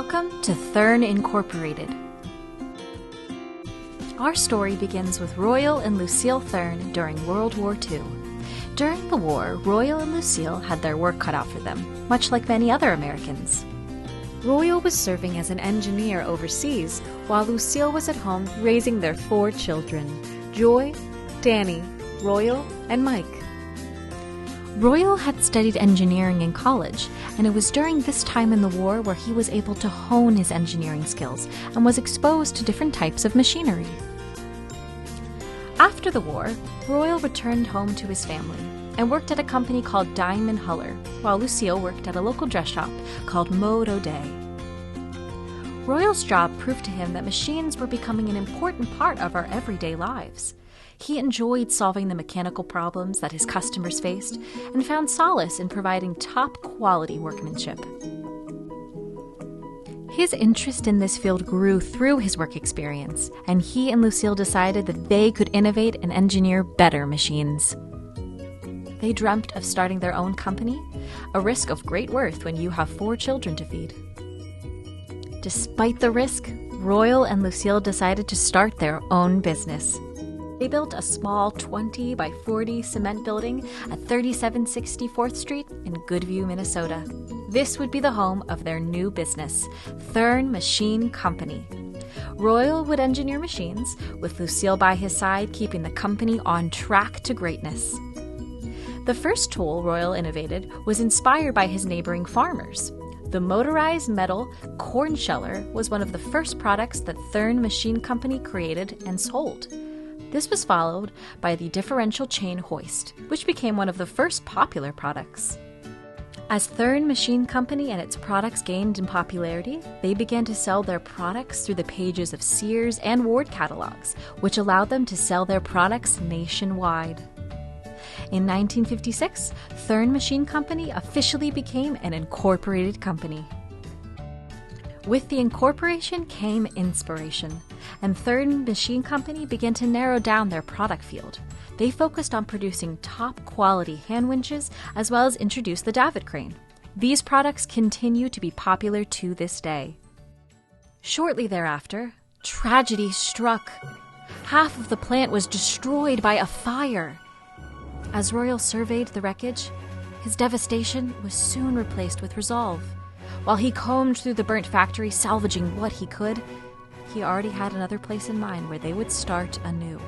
Welcome to Thurn Incorporated. Our story begins with Royal and Lucille Thurn during World War II. During the war, Royal and Lucille had their work cut out for them, much like many other Americans. Royal was serving as an engineer overseas, while Lucille was at home raising their 4 children, Joy, Danny, Royal, and Mike. Royal had studied engineering in college, and it was during this time in the war where he was able to hone his engineering skills and was exposed to different types of machinery. After the war, Royal returned home to his family and worked at a company called Diamond Huller, while Lucille worked at a local dress shop called Mode O'Day. Royal's job proved to him that machines were becoming an important part of our everyday lives. He enjoyed solving the mechanical problems that his customers faced and found solace in providing top-quality workmanship. His interest in this field grew through his work experience, and he and Lucille decided that they could innovate and engineer better machines. They dreamt of starting their own company, a risk of great worth when you have 4 children to feed. Despite the risk, Royal and Lucille decided to start their own business. They built a small 20 by 40 cement building at 3760 4th Street in Goodview, Minnesota. This would be the home of their new business, Thurn Machine Company. Royal would engineer machines, with Lucille by his side keeping the company on track to greatness. The first tool Royal innovated was inspired by his neighboring farmers. The motorized metal corn sheller was one of the first products that Thurn Machine Company created and sold. This was followed by the differential chain hoist, which became one of the first popular products. As Thurn Machine Company and its products gained in popularity, they began to sell their products through the pages of Sears and Ward catalogs, which allowed them to sell their products nationwide. In 1956, Thurn Machine Company officially became an incorporated company. With the incorporation came inspiration, and Thurn Machine Company began to narrow down their product field. They focused on producing top-quality hand winches as well as introduced the davit crane. These products continue to be popular to this day. Shortly thereafter, tragedy struck. Half of the plant was destroyed by a fire. As Royal surveyed the wreckage, his devastation was soon replaced with resolve. While he combed through the burnt factory, salvaging what he could, he already had another place in mind where they would start anew.